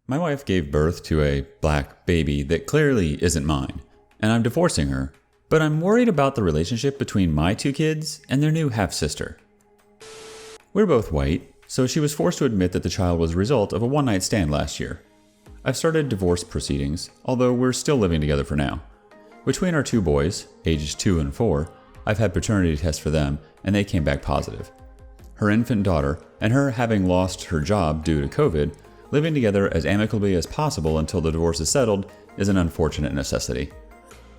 My wife gave birth to a black baby that clearly isn't mine, and I'm divorcing her, but I'm worried about the relationship between my two kids and their new half-sister. We're both white, so she was forced to admit that the child was a result of a one-night stand last year. I've started divorce proceedings, although we're still living together for now. Between our two boys, ages 2 and 4, I've had paternity tests for them, and they came back positive. Her infant daughter, and her having lost her job due to COVID, living together as amicably as possible until the divorce is settled is an unfortunate necessity.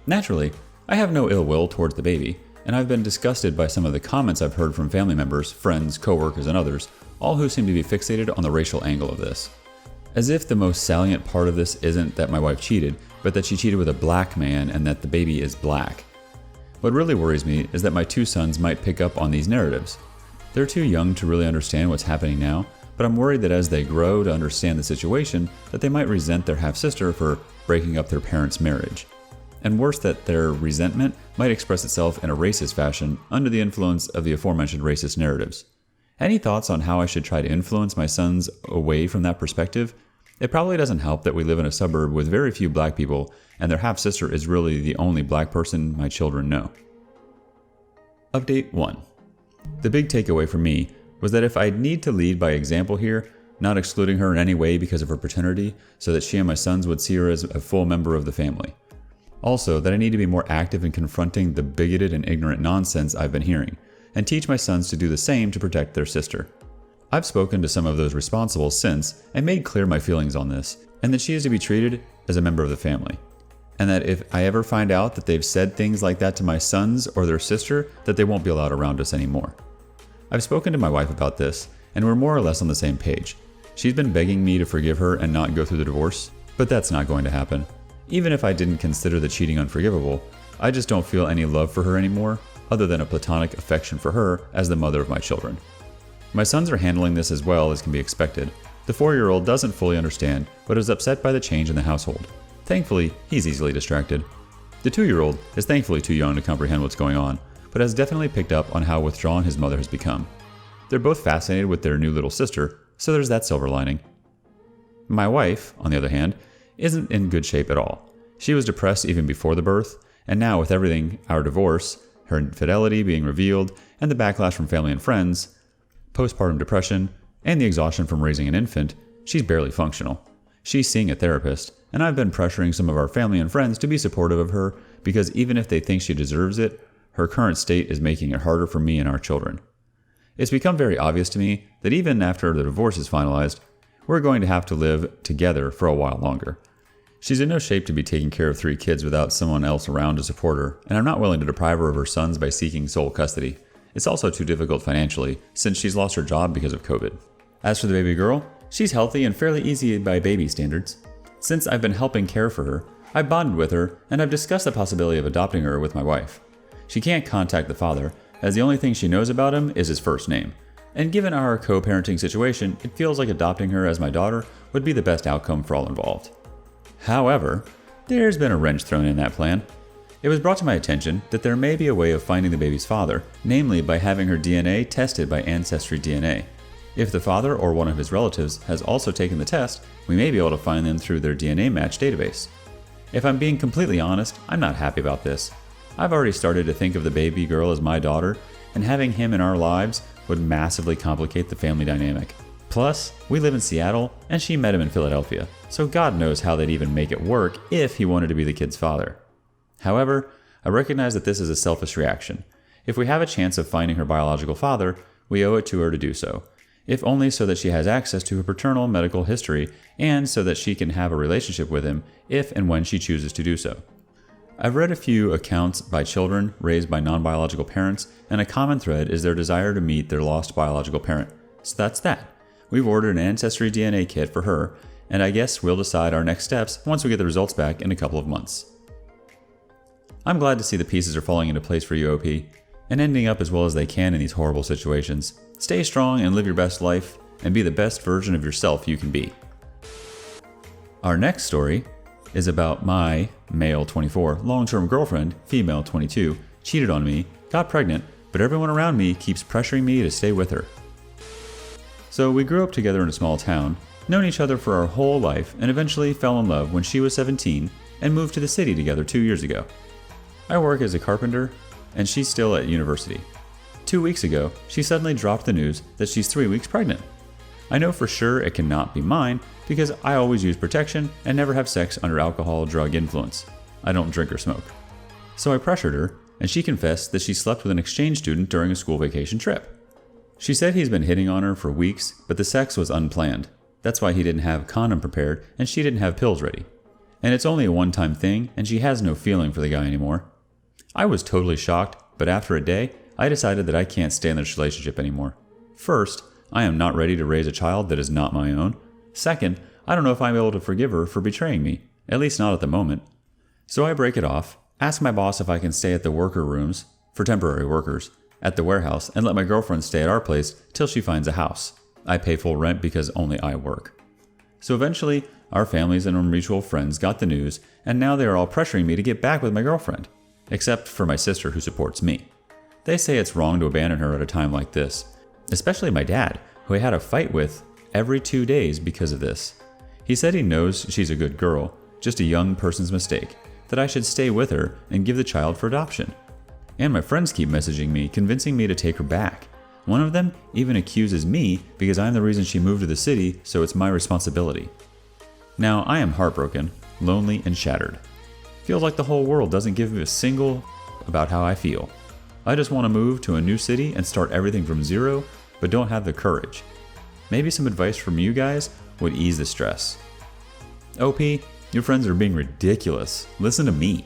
Naturally, I have no ill will towards the baby, and I've been disgusted by some of the comments I've heard from family members, friends, coworkers, and others, all who seem to be fixated on the racial angle of this. As if the most salient part of this isn't that my wife cheated, but that she cheated with a black man and that the baby is black. What really worries me is that my two sons might pick up on these narratives. They're too young to really understand what's happening now, but I'm worried that as they grow to understand the situation, that they might resent their half-sister for breaking up their parents' marriage. And worse, that their resentment might express itself in a racist fashion under the influence of the aforementioned racist narratives. Any thoughts on how I should try to influence my sons away from that perspective? It probably doesn't help that we live in a suburb with very few black people, and their half-sister is really the only black person my children know. Update 1. The big takeaway for me was that if I'd need to lead by example here, not excluding her in any way because of her paternity, so that she and my sons would see her as a full member of the family. Also, that I need to be more active in confronting the bigoted and ignorant nonsense I've been hearing, and teach my sons to do the same to protect their sister. I've spoken to some of those responsible since and made clear my feelings on this, and that she is to be treated as a member of the family. And that if I ever find out that they've said things like that to my sons or their sister, that they won't be allowed around us anymore. I've spoken to my wife about this, and we're more or less on the same page. She's been begging me to forgive her and not go through the divorce, but that's not going to happen. Even if I didn't consider the cheating unforgivable, I just don't feel any love for her anymore, other than a platonic affection for her as the mother of my children. My sons are handling this as well as can be expected. The 4-year-old doesn't fully understand, but is upset by the change in the household. Thankfully, he's easily distracted. The 2-year-old is thankfully too young to comprehend what's going on, but has definitely picked up on how withdrawn his mother has become. They're both fascinated with their new little sister, so there's that silver lining. My wife, on the other hand, isn't in good shape at all. She was depressed even before the birth, and now with everything, our divorce, her infidelity being revealed, and the backlash from family and friends, postpartum depression, and the exhaustion from raising an infant, she's barely functional. She's seeing a therapist, and I've been pressuring some of our family and friends to be supportive of her because even if they think she deserves it, her current state is making it harder for me and our children. It's become very obvious to me that even after the divorce is finalized, we're going to have to live together for a while longer. She's in no shape to be taking care of 3 kids without someone else around to support her, and I'm not willing to deprive her of her sons by seeking sole custody. It's also too difficult financially, since she's lost her job because of COVID. As for the baby girl, she's healthy and fairly easy by baby standards. Since I've been helping care for her, I've bonded with her, and I've discussed the possibility of adopting her with my wife. She can't contact the father, as the only thing she knows about him is his first name. And given our co-parenting situation, it feels like adopting her as my daughter would be the best outcome for all involved. However, there's been a wrench thrown in that plan. It was brought to my attention that there may be a way of finding the baby's father, namely by having her DNA tested by Ancestry DNA. If the father or one of his relatives has also taken the test, we may be able to find them through their DNA match database. If I'm being completely honest, I'm not happy about this. I've already started to think of the baby girl as my daughter, and having him in our lives would massively complicate the family dynamic. Plus, we live in Seattle, and she met him in Philadelphia, so God knows how they'd even make it work if he wanted to be the kid's father. However, I recognize that this is a selfish reaction. If we have a chance of finding her biological father, we owe it to her to do so, if only so that she has access to her paternal medical history and so that she can have a relationship with him if and when she chooses to do so. I've read a few accounts by children raised by non-biological parents, and a common thread is their desire to meet their lost biological parent. So that's that. We've ordered an Ancestry DNA kit for her, and I guess we'll decide our next steps once we get the results back in a couple of months. I'm glad to see the pieces are falling into place for you, OP, and ending up as well as they can in these horrible situations. Stay strong and live your best life, and be the best version of yourself you can be. Our next story is about my, male 24, long-term girlfriend, female 22, cheated on me, got pregnant, but everyone around me keeps pressuring me to stay with her. So we grew up together in a small town, Known each other for our whole life and eventually fell in love when she was 17 and moved to the city together 2 years ago. I work as a carpenter and she's still at university. 2 weeks ago, she suddenly dropped the news that she's 3 weeks pregnant. I know for sure it cannot be mine because I always use protection and never have sex under alcohol drug influence. I don't drink or smoke. So I pressured her, and she confessed that she slept with an exchange student during a school vacation trip. She said he's been hitting on her for weeks, but the sex was unplanned. That's why he didn't have a condom prepared and she didn't have pills ready. And it's only a one-time thing, and she has no feeling for the guy anymore. I was totally shocked, but after a day, I decided that I can't stay in this relationship anymore. First, I am not ready to raise a child that is not my own. Second, I don't know if I'm able to forgive her for betraying me, at least not at the moment. So I break it off, ask my boss if I can stay at the worker rooms, for temporary workers, at the warehouse, and let my girlfriend stay at our place till she finds a house. I pay full rent because only I work. So eventually, our families and our mutual friends got the news, and now they are all pressuring me to get back with my girlfriend, except for my sister who supports me. They say it's wrong to abandon her at a time like this, especially my dad, who I had a fight with every 2 days because of this. He said he knows she's a good girl, just a young person's mistake, that I should stay with her and give the child for adoption. And my friends keep messaging me, convincing me to take her back. One of them even accuses me because I'm the reason she moved to the city, so it's my responsibility. Now I am heartbroken, lonely, and shattered. Feels like the whole world doesn't give me a single about how I feel. I just want to move to a new city and start everything from zero, but don't have the courage. Maybe some advice from you guys would ease the stress. OP, your friends are being ridiculous. Listen to me.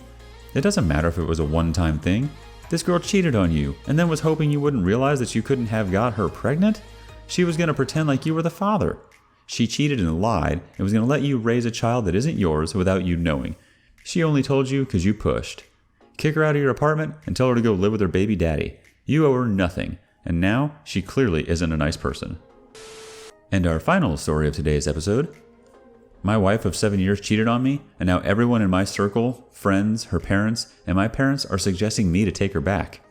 It doesn't matter if it was a one-time thing. This girl cheated on you and then was hoping you wouldn't realize that you couldn't have got her pregnant. She was going to pretend like you were the father. She cheated and lied and was going to let you raise a child that isn't yours without you knowing. She only told you because you pushed. Kick her out of your apartment and tell her to go live with her baby daddy. You owe her nothing, and now she clearly isn't a nice person. And our final story of today's episode. My wife of 7 years cheated on me, and now everyone in my circle, friends, her parents, and my parents are suggesting me to take her back.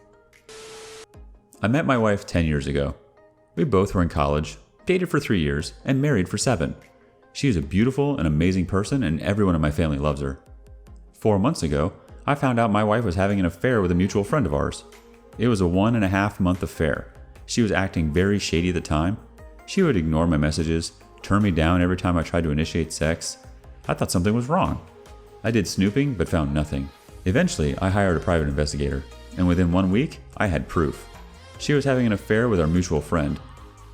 I met my wife 10 years ago. We both were in college, dated for 3 years, and married for 7. She is a beautiful and amazing person, and everyone in my family loves her. 4 months ago, I found out my wife was having an affair with a mutual friend of ours. It was a 1.5-month affair. She was acting very shady at the time. She would ignore my messages, turn me down every time I tried to initiate sex. I thought something was wrong. I did snooping, but found nothing. Eventually, I hired a private investigator, and within 1 week, I had proof. She was having an affair with our mutual friend.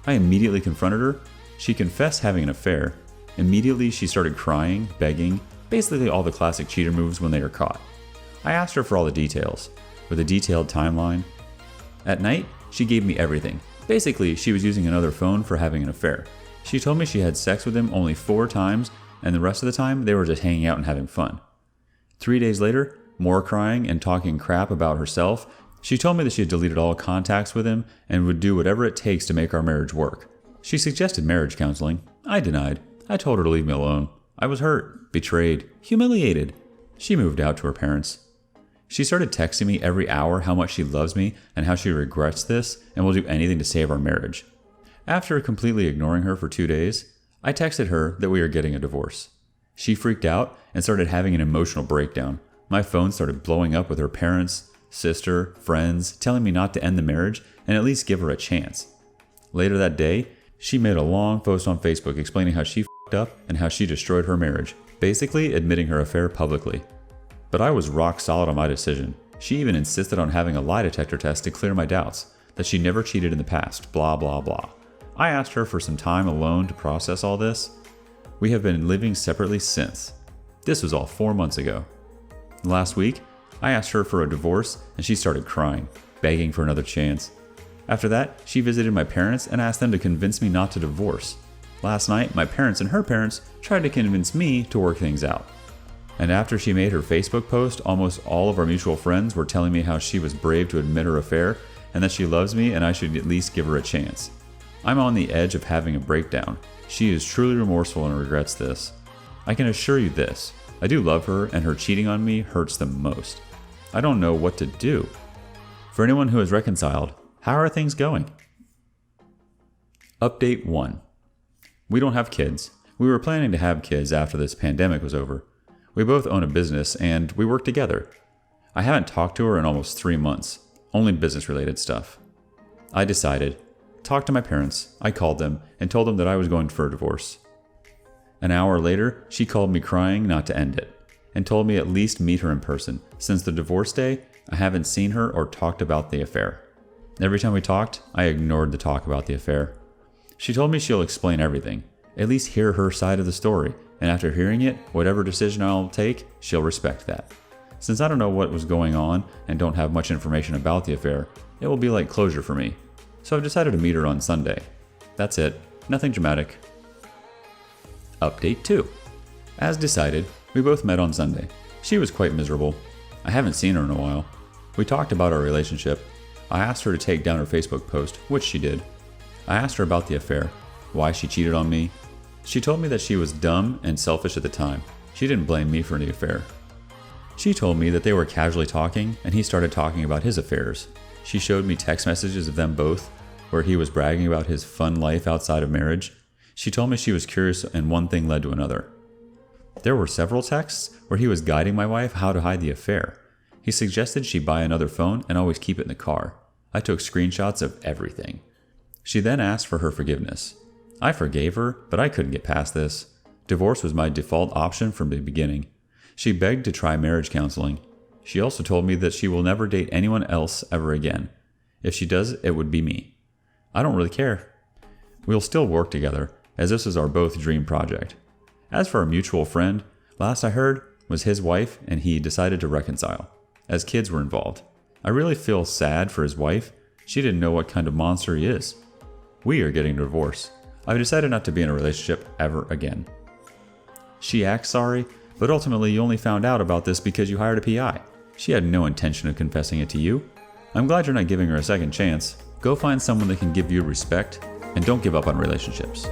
I immediately confronted her. She confessed having an affair. Immediately, she started crying, begging, basically all the classic cheater moves when they are caught. I asked her for all the details, with a detailed timeline. At night, she gave me everything. Basically, she was using another phone for having an affair. She told me she had sex with him only 4 times, and the rest of the time they were just hanging out and having fun. 3 days later, more crying and talking crap about herself, she told me that she had deleted all contacts with him and would do whatever it takes to make our marriage work. She suggested marriage counseling. I denied. I told her to leave me alone. I was hurt, betrayed, humiliated. She moved out to her parents. She started texting me every hour how much she loves me and how she regrets this and will do anything to save our marriage. After completely ignoring her for 2 days, I texted her that we are getting a divorce. She freaked out and started having an emotional breakdown. My phone started blowing up with her parents, sister, friends, telling me not to end the marriage and at least give her a chance. Later that day, she made a long post on Facebook explaining how she f***ed up and how she destroyed her marriage, basically admitting her affair publicly. But I was rock solid on my decision. She even insisted on having a lie detector test to clear my doubts, that she never cheated in the past, blah blah blah. I asked her for some time alone to process all this. We have been living separately since. This was all 4 months ago. Last week, I asked her for a divorce and she started crying, begging for another chance. After that, she visited my parents and asked them to convince me not to divorce. Last night, my parents and her parents tried to convince me to work things out. And after she made her Facebook post, almost all of our mutual friends were telling me how she was brave to admit her affair and that she loves me and I should at least give her a chance. I'm on the edge of having a breakdown. She is truly remorseful and regrets this. I can assure you this, I do love her and her cheating on me hurts the most. I don't know what to do. For anyone who has reconciled, how are things going? Update 1. We don't have kids. We were planning to have kids after this pandemic was over. We both own a business and we work together. I haven't talked to her in almost 3 months, only business-related stuff. I decided, talked to my parents, I called them, and told them that I was going for a divorce. An hour later, she called me crying not to end it, and told me at least meet her in person. Since the divorce day, I haven't seen her or talked about the affair. Every time we talked, I ignored the talk about the affair. She told me she'll explain everything, at least hear her side of the story, and after hearing it, whatever decision I'll take, she'll respect that. Since I don't know what was going on and don't have much information about the affair, it will be like closure for me. So I've decided to meet her on Sunday. That's it, nothing dramatic. Update 2. As decided, we both met on Sunday. She was quite miserable. I haven't seen her in a while. We talked about our relationship. I asked her to take down her Facebook post, which she did. I asked her about the affair, why she cheated on me. She told me that she was dumb and selfish at the time. She didn't blame me for the affair. She told me that they were casually talking and he started talking about his affairs. She showed me text messages of them both where he was bragging about his fun life outside of marriage. She told me she was curious and one thing led to another. There were several texts where he was guiding my wife how to hide the affair. He suggested she buy another phone and always keep it in the car. I took screenshots of everything. She then asked for her forgiveness. I forgave her, but I couldn't get past this. Divorce was my default option from the beginning. She begged to try marriage counseling. She also told me that she will never date anyone else ever again. If she does, it would be me. I don't really care. We'll still work together, as this is our both dream project. As for our mutual friend, last I heard was his wife and he decided to reconcile, as kids were involved. I really feel sad for his wife. She didn't know what kind of monster he is. We are getting a divorce. I've decided not to be in a relationship ever again. She acts sorry, but ultimately you only found out about this because you hired a PI. She had no intention of confessing it to you. I'm glad you're not giving her a second chance. Go find someone that can give you respect, and don't give up on relationships.